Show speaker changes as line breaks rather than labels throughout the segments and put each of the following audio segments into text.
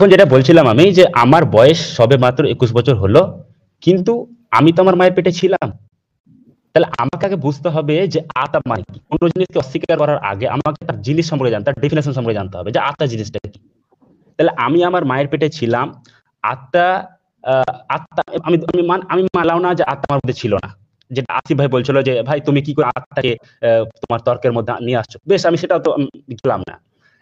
এখন যেটা বলছিলাম আমি, যে আমার বয়স সবে মাত্র 21 বছর হলো, কিন্তু আমি তো আমার মায়ের পেটে ছিলাম। তাহলে আমাকে আগে বুঝতে হবে যে আত্মা মানে কি। কোন জিনিসকে অস্বীকার করার আগে আমাকে তার জিনিস সম্পর্কে জানতে, তার ডেফিনেশন সম্পর্কে জানতে হবে যে আত্মা জিনিসটা কি। তাহলে আমি আমার মায়ের পেটে ছিলাম, আত্মা, আত্মা আমি আমি আমি মানলাম না যে আত্মা আমার মধ্যে ছিল না। যেটা আসিফ ভাই বলছিল যে ভাই তুমি কি করে আত্মাকে তোমার তর্কের মধ্যে নিয়ে আসছো, বেশ আমি সেটা তো গেলাম না।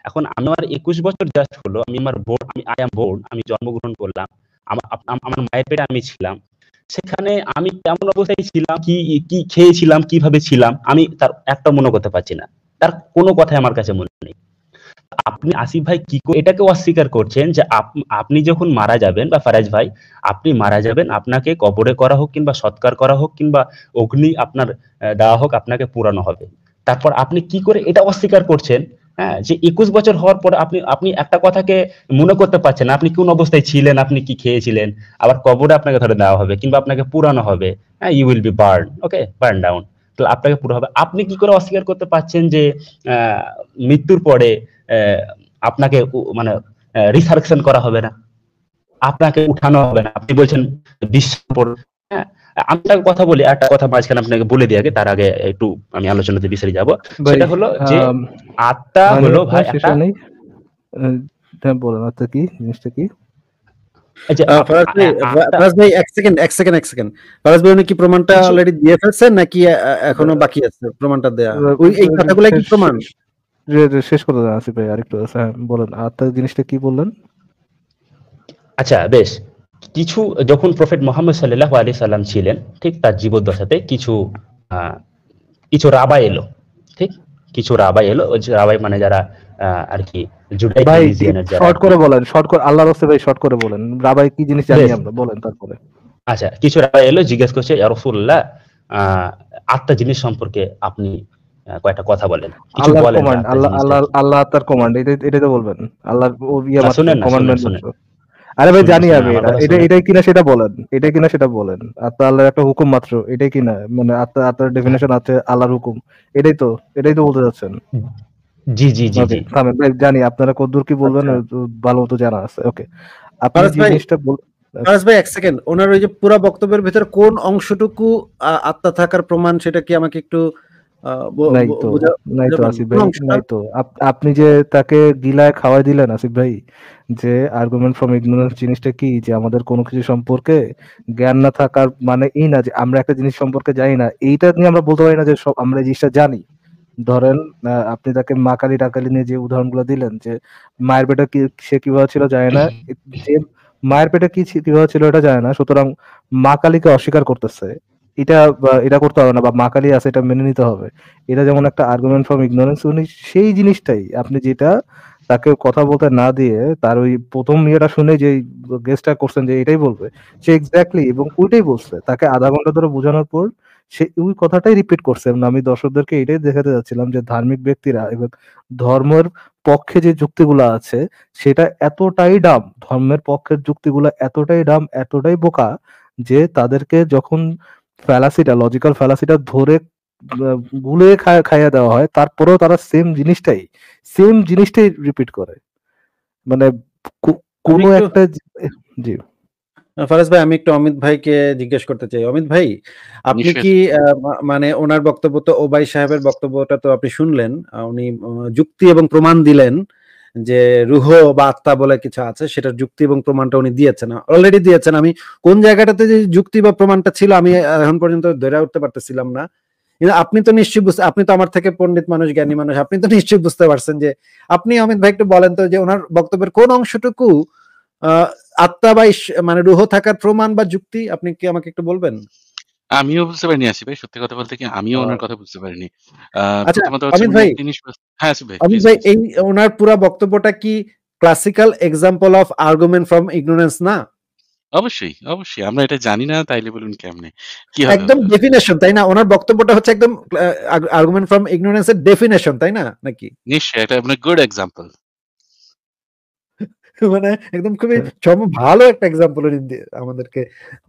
এখন আমার 21 বছর জাস্ট হলো, আমি আমার বোর্ড, আমি আই এম বোর্ড, আমি জন্মগ্রহণ করলাম, আমার মায়ের পেটে আমি ছিলাম। সেখানে আমি কেমন অবস্থায় ছিলাম, কি কি খেয়েছিলাম, কিভাবে ছিলাম, আমি তার একটা মনে করতে পারছি না। তার কোনো কথাই আমার কাছে মনে নেই। আপনি আসিফ ভাই কি করে এটাকে অস্বীকার করছেন যে আপনি যখন মারা যাবেন, বা ফারাজ ভাই আপনি মারা যাবেন, আপনাকে কবরে করা হোক কিংবা সৎকার করা হোক কিংবা অগ্নি আপনার দেওয়া হোক, আপনাকে পুরানো হবে। তারপর আপনি কি করে এটা অস্বীকার করছেন, হ্যাঁ, যে 21 বছর হওয়ার পর আপনি আপনি একটা কথাকে মনে করতে পারছেন না, আপনি কোন অবস্থায় ছিলেন, আপনি কি খেয়েছিলেন, আবার কবরে আপনাকে ধরে দেওয়া হবে কিংবা আপনাকে পুরানো হবে, হ্যাঁ, you will be burn, okay, burn down. তো আপনাকে পুরো হবে, আপনি কি করে অস্বীকার করতে পারছেন যে মৃত্যুর পরে আপনাকে মানে রিসার্কশন করা হবে না, আপনাকে উঠানো হবে না, আপনি বলছেন বিশ্বের উপর। হ্যাঁ, আমি একটা কথা বলি, একটা কথা মাঝখানে আপনাকে বলে দিয়ে আগে, তার আগে একটু আমি আলোচনাতে বিসরে যাব।
ভাই
সেটা হলো যে আত্মা হলো ভাই একটা,
বলেন আত্মা কি জিনিসটা কি।
ফারাজ ভাই এক সেকেন্ড ফারাজ ভাই উনি কি প্রমাণটা অলরেডি দিয়ে ফেলছেন নাকি এখনো বাকি আছে প্রমাণটা দেয়া? ওই এই কথাগুলো কি প্রমাণ?
শেষ করে দেন আসিফ ভাই, আরেকটু বলেন আত্মা জিনিসটা কি বললেন।
আচ্ছা বেশ, কিছু যখন প্রফেট মোহাম্মদ সাল্লাল্লাহু আলাইহি সাল্লাম ছিলেন, ঠিক তার জীবদ্দশাতে কিছু কিছু রাবাই এলো, ঠিক কিছু রাবাই এলো। ওই রাবাই মানে যারা আর কি জুডাইক রিলিজিয়নের যারা,
শর্ট করে বলেন, শর্ট করে আল্লাহর রাস্তায় ভাই, শর্ট করে বলেন রাবাই কি জিনিস জানি আমরা, বলেন তারপরে।
আচ্ছা, কিছু রাবাই এলো, জিজ্ঞেস করছে ইয়া রাসূলুল্লাহ, আত্মা জিনিস সম্পর্কে আপনি কয়েকটা কথা বলেন, কিছু বলেন।
আল্লাহ আত্মার কমান্ড, এটাই তো বলবেন, আল্লাহর কমান্ডমেন্ট। আরে ভাই জানি আমি এটাই কিনা সেটা বলেন, এটাই কিনা সেটা বলেন। আত্মা আল্লাহর একটা হুকুম মাত্র, এটাই কিনা, মানে আত্মার ডেফিনেশন আছে আল্লাহর হুকুম, এটাই তো বলতে যাচ্ছেন।
জি জি জি জি
ভাই জানি আপনারা কতদূর কি বলবেন ভালো মতো জানা আছে। ওকে, আপনি জিনিসটা
ফারাজ ভাই এক সেকেন্ড, ওনার ওই যে পুরো বক্তব্যের ভিতরে কোন অংশটুকু আত্মা থাকার প্রমাণ সেটা কি আমাকে একটু
আসিফ ভাই, নাই তো। আপনি যে তাকে গিলায় খাওয়াই দিলেন আসিফ ভাই, যে আর্গুমেন্ট ফ্রম ইগনোরেন্স জিনিসটা কি, যে আমাদের কোনো কিছু সম্পর্কে জ্ঞান না থাকার মানে এই না যে আমরা একটা জিনিস সম্পর্কে জানি না, এইটা নিয়ে আমরা বলতে পারি না যে সব আমরা এই জিনিসটা জানি। ধরেন আপনি তাকে মা কালী টাকালি নিয়ে যে উদাহরণগুলো দিলেন, যে মায়ের পেটে কি সে কিভাবে ছিল জানে না, যে মায়ের পেটে কি কিভাবে ছিল এটা জানে না, সুতরাং মা কালীকে অস্বীকার করতেছে, এটা করতে হবে না, বা মা কালী আছে এটা মেনে নিতে হবে, এটা যেমন একটা আর্গুমেন্ট ফ্রম ইগনোরেন্স। উনি সেই জিনিসটাই, আপনি যেটা তাকে কথা বলতে না দিয়ে তার ওই প্রথম ইয়েটা শুনে যে গেস্টটা করছেন যে এটাই বলবে, সে এক্স্যাক্টলি এবং ওইটাই বলছে। তাকে আধা ঘন্টা ধরে বোঝানোর পর সে ওই কথাটাই রিপিট করছে। আমি দর্শকদেরকে এটাই দেখাতে যাচ্ছিলাম যে ধার্মিক ব্যক্তিরা এবং ধর্মের পক্ষে যে যুক্তিগুলো আছে সেটা এতটাই ডাম, ধর্মের পক্ষের যুক্তিগুলো এতটাই ডাম, এতটাই বোকা, যে তাদেরকে যখন লজিক্যাল ফ্যালাসিটা ধরে গুলে খাইয়া দেওয়া হয়, তারপরেও তারা সেম জিনিসটাই রিপিট করে। মানে কোনো একটা জি
ফারাজ ভাই, আমি একটু অমিত ভাইকে জিজ্ঞেস করতে চাই। অমিত ভাই, আপনি কি মানে ওনার বক্তব্য তো, ওবাই সাহেবের বক্তব্যটা তো আপনি শুনলেন, উনি যুক্তি এবং প্রমাণ দিলেন যে রুহ বা আত্মা বলে কিছু আছে, সেটার যুক্তি এবং প্রমাণটা উনি দিয়েছেন, অলরেডি দিয়েছেন। আমি কোন জায়গাটাতে যে যুক্তি বা প্রমাণটা ছিল আমি এখন পর্যন্ত ধরে উঠতে পারতেছিলাম না, কিন্তু আপনি তো নিশ্চয়ই বুঝতে, আপনি তো আমার থেকে পণ্ডিত মানুষ, জ্ঞানী মানুষ, আপনি তো নিশ্চয়ই বুঝতে পারছেন। যে আপনি অমিত ভাই একটু বলেন তো যে ওনার বক্তব্যের কোন অংশটুকু আত্মা বা মানে রুহ থাকার প্রমাণ বা যুক্তি, আপনি কি আমাকে একটু বলবেন?
আমিও বুঝতে পারিনি আসিফ ভাই, সত্যি কথা বলতে কি আমিও ওনার কথা বুঝতে পারিনি।
আচ্ছা অমিত ভাই, এই ওনার পুরো বক্তব্যটা কি classical example of argument from ignorance না?
অবশ্যই অবশ্যই, আমরা এটা জানি না তাইলে বলুন কেমনে কি হবে,
একদম ডেফিনেশন, তাই না? ওনার বক্তব্যটা হচ্ছে একদম আর্গুমেন্ট ফ্রম ইগনোরেন্স এর ডেফিনেশন, তাই না? নাকি
নিশ্চয়ই এটা মানে গুড এক্সাম্পল,
মানে একদম খুবই ভালো একটা এক্সাম্পল আমাদেরকে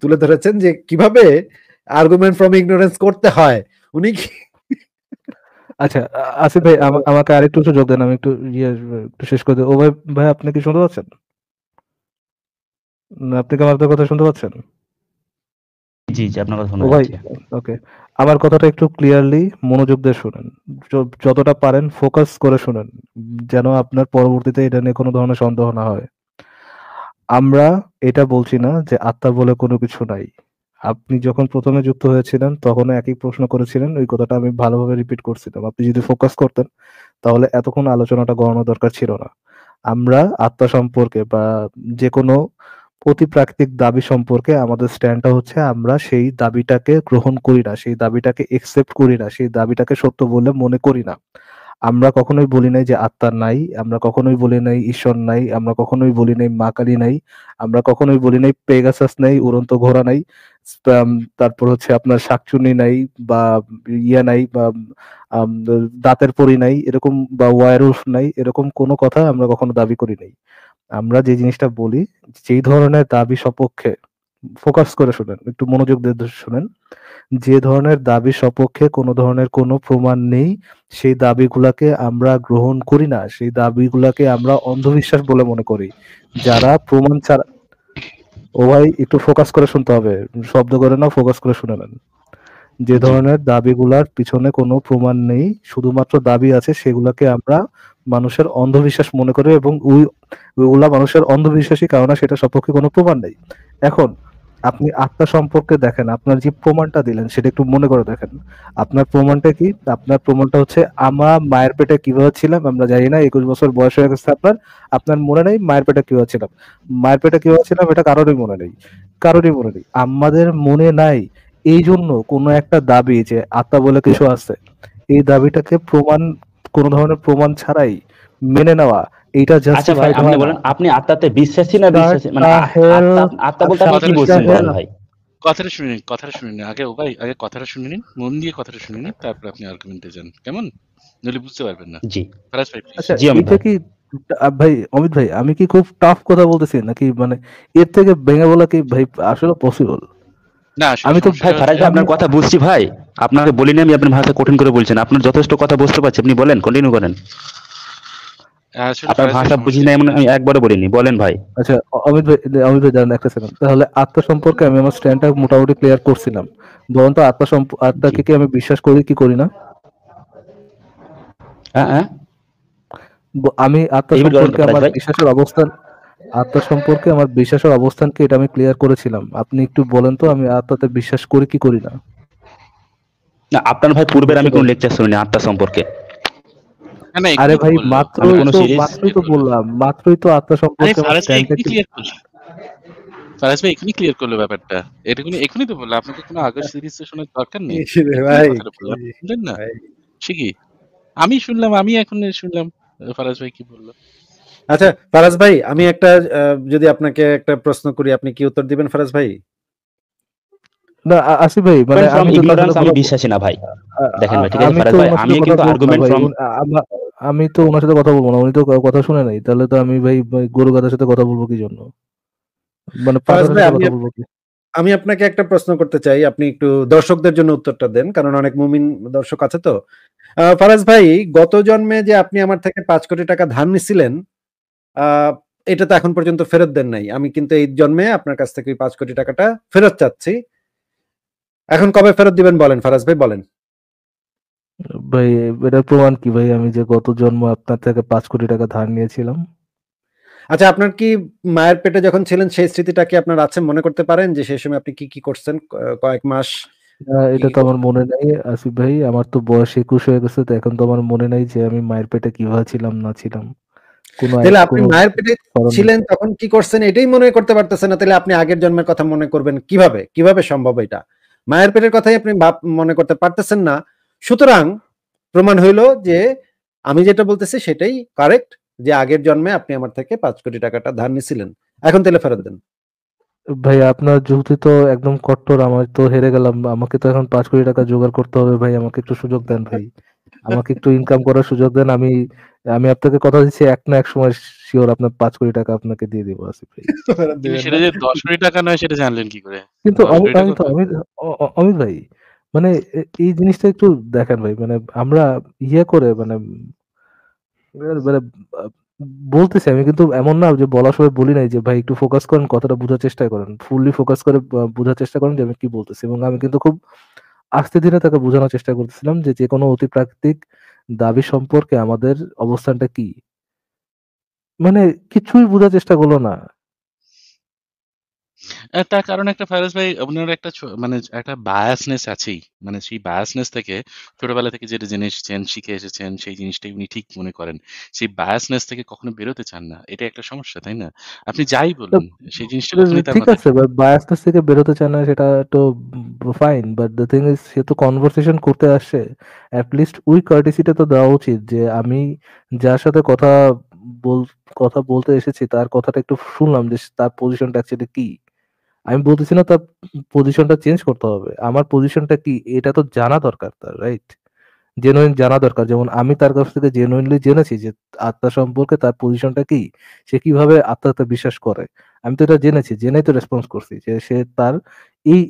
তুলে ধরেছেন যে কিভাবে আর্গুমেন্ট ফ্রম ইগনোরেন্স করতে হয়। উনি কি
আচ্ছা আসিফ ভাই, আমাকে আরেকটু সুযোগ দেন, আমি একটু শেষ করে দেব। ও ভাই, আপনি কি শুনতে পাচ্ছেন? আপনি কি আমার কথা শুনতে পাচ্ছেন?
জি, জি, আপনার কথা শোনা
ও ভাই,
যাচ্ছে।
ওকে। আমার কথাটা একটু ক্লিয়ারলি মনোযোগ দিয়ে শুনেন। যতটা পারেন ফোকাস করে শুনেন। যেন আপনার পরবর্তীতে এটা নিয়ে কোনো ধরনের সন্দেহ না হয়। আমরা এটা বলছি না যে আত্মা বলে কোনো কিছু নাই। আপনি যখন ১ম এ যুক্ত হয়েছিলেন তখনও একই প্রশ্ন করেছিলেন। ওই কথাটা আমি ভালোভাবে রিপিট করছিলাম। আপনি যদি ফোকাস করতেন তাহলে এতক্ষণ আলোচনাটা গড়ানোর দরকার ছিল না। আমরা আত্মা সম্পর্কে বা যেকোনো অতিপ্রাকৃতিক দাবি সম্পর্কে আমাদের স্ট্যান্ডটা হচ্ছে আমরা সেই দাবিটাকে গ্রহণ করি না, সেই দাবিটাকে একসেপ্ট করি না, সেই দাবিটাকে সত্য বলে মনে করি না। আমরা কখনোই বলি নাই যে আত্মা নাই, আমরা কখনোই বলি নাই ঈশ্বর নাই, আমরা কখনোই বলি নাই মা কালী নাই, আমরা কখনোই বলি নাই পেগাসাস নাই, উড়ন্ত ঘোড়া নাই, স্প্যাম, তারপর হচ্ছে আপনার শাকচুন্নি নাই বা ইয়া নাই বা আম, দাঁতের পরি নাই এরকম বা ওয়ারউলফ নাই, এরকম কোনো কথা আমরা কখনো দাবি করি নাই। আমরা যে জিনিসটা বলি, যেই ধরনের দাবি সপক্ষে, ফোকাস করে শুনেন, একটু মনোযোগ দিয়ে শুনেন, যে ধরনের দাবি সপক্ষে কোনো ধরনের কোনো প্রমাণ নেই, সেই দাবিগুলাকে আমরা গ্রহণ করি না, সেই দাবিগুলাকে আমরা অন্ধবিশ্বাস বলে মনে করি। যারা প্রমাণ ছাড়া, ও ভাই একটু ফোকাস করে শুনতে হবে, শব্দ করে না, ফোকাস করে শুনে নেন। যে
জি।
ধরনের দাবিগুলার পিছনে কোনো প্রমাণ নেই, শুধুমাত্র দাবি আছে, সেগুলাকে আমরা মানুষের অন্ধবিশ্বাস মনে করি এবং ওইগুলা মানুষের অন্ধবিশ্বাসী, কারণ সেটা সপক্ষে কোনো প্রমাণ নেই। এখন আপনি আত্মা সম্পর্কে দেখেন, আপনার যে প্রমাণটা দিলেন সেটা একটু মনে করে দেখেন। আপনার প্রমাণটা কি? আপনার প্রমাণটা হচ্ছে আমরা মায়ের পেটে কিভাবে ছিলাম আমরা জানি না, 21 বছর বয়স হয়ে গেছে আপনার, আপনার মনে নেই মায়ের পেটে কিভাবে ছিলাম। মায়ের পেটে কিভাবে ছিলাম এটা কারোরই মনে নেই, কারোরই মনে নেই, আমাদের মনে নাই। এই জন্য কোনো একটা দাবি যে আত্মা বলে কিছু আছে, এই দাবিটাকে প্রমাণ, কোনো ধরনের প্রমাণ ছাড়াই মেনে নেওয়া, এইটা
আচ্ছা ভাই,
জাস্টিফাইড
আপনি
হয় না।
বলেন আপনি আত্মাতে বিশ্বাসী না
শার্ট
বিশ্বাসী, মানে
দা হেল,
আত্মা, আত্মা বলতে আপনি কি
কথাটা
বলছেন
শুনে
বলেন
নিন,
ভাই?
আগে ও ভাই, আগে কথাটা শুনে নিন, মন দিয়ে কথাটা শুনে নিন, তারপর আপনি আর্গুমেন্টে যান, কেমন? নইলে বুঝতে পারবেন না।
জি,
ফারাজ ভাই প্লিজ।
আচ্ছা,
জি অমিত
এইটা
ভাই।
কি ভাই অমিত ভাই, আমি কি খুব টাফ কথা বলতেছি নাকি? মানে এর থেকে ভেঙে বলা কি ভাই আসলে পসিবল?
না আসলে
আমি তো
ভাই
সমস্যাটা
ফারাজ
হচ্ছে,
ভাই,
আমি
আপনার কথা বুঝছি ভাই, আপনাকে বলিনি আমি আপনার ভাষা কঠিন করে বলছেন, আপনার যথেষ্ট কথা বুঝতে পারছি, আপনি বলেন, কন্টিনিউ করেন।
আসলে
আপনার
ফারাজ ভাই
ভাষা বুঝি
সমস্যা
না
কি,
এমন আমি একবারও বলিনি, বলেন ভাই।
আচ্ছা, অমিত ভাই দাঁড়ান একটা সেকেন্ড। তাহলে আত্মা সম্পর্কে আমি আমার স্ট্যান্ডটা মোটামুটি ক্লিয়ার করছিলাম। বলুন তো
জি,
আত্মাকে কি আমি বিশ্বাস করি কি করি না?
হ্যাঁ হ্যাঁ,
আমি আত্মা
রিপিট করেন তো
সম্পর্কে
ফারাজ
আমার
ভাই।
বিশ্বাসের অবস্থান, আত্মা সম্পর্কে আমার বিশ্বাসের অবস্থান কি এটা আমি ক্লিয়ার করেছিলাম। আপনি একটু বলেন তো আমি আত্মাতে বিশ্বাস করি কি করি না?
না, আপনার ভাই পূর্বের
একটু
আমি কোনো
বলেন।
লেকচার শুনিনি আত্মা সম্পর্কে।
না না
আরে
এখনই তো
ভাই
বললো,
আমি কোনো সিরিজ,
মাত্রই তো বললাম, মাত্রই তো আত্মা
আরে
সম্পর্কে আমার
ফারাজ ভাই
স্ট্যান্ডটা
এখনই
কি।
ক্লিয়ার করলো, ফারাজ ভাই এখনই ক্লিয়ার করলো ব্যাপারটা, এখনই তো বললো, আপনাকে কোনো আগের সিরিজ শোনার দরকার নেই,
ইস রে
এখনই
ভাই,
কথাটা বললাম, শুনলেন না?
ভাই।
সে কি, আমি শুনলাম, আমি এখন শুনলাম ফারাজ ভাই কি বললো।
আচ্ছা ফারাজ ভাই, আমি একটা যদি আপনাকে একটা প্রশ্ন করি, আপনি কি উত্তর দিবেন ফারাজ ভাই?
না, আসিফ ভাই, মানে
ফ্রম
আমি তো তার
ইগনোরেন্স
সাথে
আমি
কথা
বিশ্বাসী না ভাই। দেখেন ভাই, ঠিক আছে
আমি
ফারাজ
তো
ভাই,
ওনার
আমি
সাথে কথা
কিন্তু
বলবো না
আর্গুমেন্ট
ভাই।
ফ্রম,
আমি তো ওনার সাথে কথা বলবো না, উনি তো কথা শুনে নাই, তাহলে তো আমি ভাই গরু গাধার সাথে কথা বলবো কি জন্য, মানে
ফারাজ
পাঠানের
ভাই,
সাথে কথা বলবো কি?
আমি আপনাকে একটা প্রশ্ন করতে চাই, আপনি একটু দর্শকদের জন্য উত্তরটা দেন, কারণ অনেক মুমিন দর্শক আছে তো। ফারাজ ভাই, গত জন্মে যে আপনি আমার থেকে 5 কোটি টাকা ধার নিছিলেন, আহ, এটা তো এখন পর্যন্ত ফেরত দেন নাই। আমি কিন্তু এই জন্মে আপনার কাছ থেকে ওই 5 কোটি টাকাটা ফেরত চাচ্ছি। এখন কবে ফেরত দিবেন বলেন ফারাজ ভাই, বলেন।
ভাই এটার প্রমাণ কি ভাই, আমি যে গত জন্ম আপনার থেকে 5 কোটি টাকা ধার নিয়েছিলাম?
আচ্ছা, আপনার কি মায়ের পেটে যখন ছিলেন সেই স্মৃতিটা কি আপনার আছে? মনে করতে পারেন যে সেই সময় আপনি কি কি করছেন, কয়েক মাস কি
এটা
কি
তো আমার মনে নাই আসিফ ভাই, আমার তো বয়স 21 হয়ে গেছে, তো এখন তো আমার মনে নাই যে আমি মায়ের পেটে কিভাবে ছিলাম না ছিলাম,
তাহলে আপনি
কোনো
মায়ের পেটে
স্মরণ নেই।
ছিলেন তখন কি করছেন এটাই মনে করতে পারতেছেন না, তাহলে আপনি আগের জন্মের কথা মনে করবেন কিভাবে? কিভাবে সম্ভব এটা? মায়ের পেটের কথাই আপনি মনে করতে পারতেছেন না। সুতরাং প্রমাণ হইলো যে আমি যেটা বলতেছি সেটাই কারেক্ট, যে আগের জন্মে আপনি আমার থেকে 5 কোটি টাকাটা ধার নিছিলেন। এখন তাহলে ফেরত দেন।
ভাই আপনার যুক্তি তো একদম কট্টর, আমার তো হেরে গেলাম, আমাকে তো এখন 5 কোটি টাকা জোগাড় করতে হবে ভাই, আমাকে একটু সুযোগ দেন ভাই, আমাকে একটু ইনকাম করার সুযোগ দেন। আমি আমি আপনাকে কথা দিচ্ছি, এক না এক সময় শিওর আপনার 5 কোটি টাকা আপনাকে দিয়ে দিব আসিফ ভাই।
ফেরত
কিন্তু
দিবেন
সেটা
না?
যে 10 কোটি টাকা নয় সেটা জানলেন কি করে?
কিন্তু
10 কোটি টাকা তো,
অমিত ভাই, মানে এই জিনিসটা একটু দেখেন ভাই, মানে আমরা ইয়ে করে মানে মানে বলতেছি আমি, কিন্তু এমন না যে বলার সময় বলি নাই যে ভাই একটু ফোকাস করেন, কথাটা বোঝার চেষ্টা করেন, ফুললি ফোকাস করে বোঝার চেষ্টা করেন যে আমি কি বলতেছি। এবং আমি কিন্তু খুব আস্তে ধীরে তাকে বোঝানোর চেষ্টা করতেছিলাম যে যে কোনো অতি প্রাকৃতিক দাবি সম্পর্কে আমাদের অবস্থানটা কি। মানে কিছুই বোঝার চেষ্টা করলো না।
তার কারণ একটা ফারাজ ভাই আপনার একটা মানে একটা বায়াসনেস আছেই। মানে সেই বায়াসনেস থেকে ছোটবেলা থেকে যেটা জেনে এসেছেন, শিখে এসেছেন সেই জিনিসটাই উনি ঠিক মনে করেন। সেই বায়াসনেস থেকে কখনো বেরোতে চান না। এটা একটা সমস্যা, তাই না? আপনি যাই
তো
বলুন সেই জিনিসটা কখনোই তার
ঠিক
মাথায়
আছে, বায়াসনেস থেকে বেরোতে চায় না সেটা তো fine, but the thing is সে তো কনভারসেশন করতে আসছে, অ্যাটলিস্ট ওই কার্টেসিটা তো দেওয়া উচিত যে আমি যার সাথে বল কথা বলতে এসেছি তার কথাটা একটু শুনলাম যে তার পজিশনটা অ্যাকচুয়ালি কি। আমি বলতেছি না তার পজিশনটা চেঞ্জ করতে হবে, আমার পজিশনটা কি এটা তো জানা দরকার তার, রাইট? জেনুইন জানা দরকার। যেমন আমি তার কাছ থেকে জেনুইনলি জেনেছি যে আত্মা সম্পর্কে তার পজিশনটা কি, সে কিভাবে আত্মাতে বিশ্বাস করে। আমি তো এটা জেনেছি, জেনেই তো রেসপন্স করছি যে সে তার এই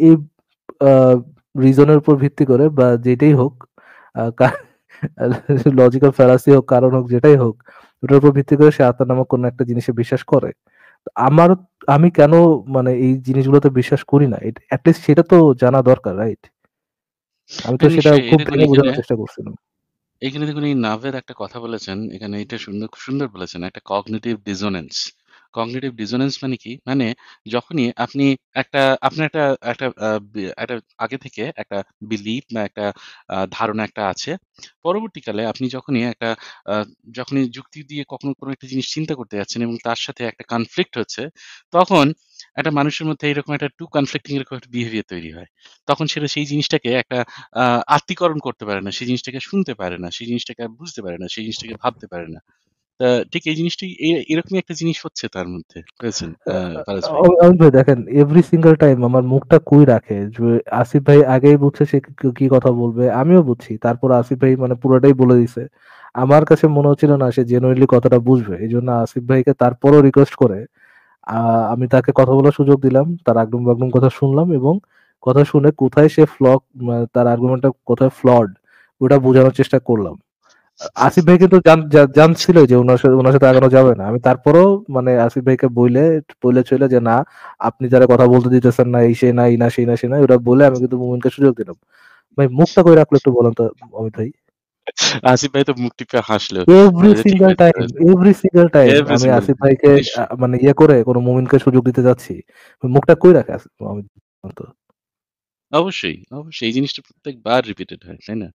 রিজনের উপর ভিত্তি করে বা যেটাই হোক, লজিক্যাল ফ্যালাসি হোক, কারণ হোক, যেটাই হোক, ওটার উপর ভিত্তি করে সে আত্মা নামক কোনো একটা জিনিসে বিশ্বাস করে। আমার আমি কেন মানে এই জিনিসগুলোতে বিশ্বাস করি না, অ্যাটলিস্ট সেটা তো জানা দরকার, রাইট? আমি তো সেটা
নিশ্চয়ই এই
খুব
দেখুন
ভেঙে
এখানে
বোঝানোর চেষ্টা করছিলাম।
এখানে দেখুন এই নাভের একটা কথা বলেছেন, এখানে এটা খুব সুন্দর বলেছেন, একটা কগনিটিভ ডিসোনেন্স। কগনিটিভ ডিসোনেন্স মানে কি? মানে যখনই আপনি আপনার একটা আগে থেকে একটা বিলিফ বা একটা ধারণা একটা আছে। পরবর্তীকালে আপনি আ যখনই যুক্তি দিয়ে কখনো কোনো একটা জিনিস চিন্তা করতে যাচ্ছেন এবং তার সাথে একটা কনফ্লিক্ট হচ্ছে, তখন একটা মানুষের মধ্যে এরকম একটা টু কনফ্লিক্টিং এরকম একটা বিহেভিয়ার তৈরি হয়। তখন সেটা সেই জিনিসটাকে একটা আ আত্তীকরণ করতে পারে না। সেই জিনিসটাকে শুনতে পারে না। সেই জিনিসটাকে আর বুঝতে পারে না। সেই জিনিসটাকে ভাবতে পারে না। ঠিক এই জিনিসটাই এরকমই একটা জিনিস হচ্ছে তার মধ্যে। বুঝেছেন? ফারাজ ভাই।
অমিত ভাই দেখেন, এভরি সিঙ্গেল টাইম আমার মুখটা কই রাখে যে আসিফ ভাই আগেই বুঝছে সে কি কথা বলবে, আমিও বুঝছি, তারপর আসিফ ভাই মানে পুরোটাই বলে দিছে। আমার কাছে মনে হচ্ছিল না সে জেনুইনলি কথাটা বুঝবে, এই জন্য আসিফ ভাইকে তারপরও রিকোয়েস্ট করে আমি তাকে কথা বলার সুযোগ দিলাম, তার আগডুম বাগডুম কথা শুনলাম এবং কথা শুনে কোথায় সে তার আর্গুমেন্টটা কোথায় ফ্লড ওটা বোঝানোর চেষ্টা করলাম। আসিফ ভাই কিন্তু জানছিল যে ওনার সাথে আগানো যাবে না। আমি তারপরও মানে আসিফ ভাইকে বইলে চলে যে না, আপনি যারা কথা বলতে দিতেছেন না, এই সে না, এই না, সেই না, সেই না, ওটা বলে আমি কিন্তু মুমিনকে সুযোগ দিলাম। ভাই মুখটা কই রাখলো একটু বলেন তো অমিত ভাই।
আসিফ ভাই তো মুখ টিপে হাসলো।
এভরি
আচ্ছা ঠিক
সিঙ্গেল
আছে।
Time, every single time
every
আমি
সিঙ্গেল
আসিফ ভাইকে
নিশ্চয়ই।
মানে ইয়ে করে কোনো মুমিনকে সুযোগ দিতে যাচ্ছি, মুখটা কই রাখে অমিত?
অবশ্যই, অবশ্যই এই জিনিসটা প্রত্যেকবার রিপিটেড হয়, তাই না?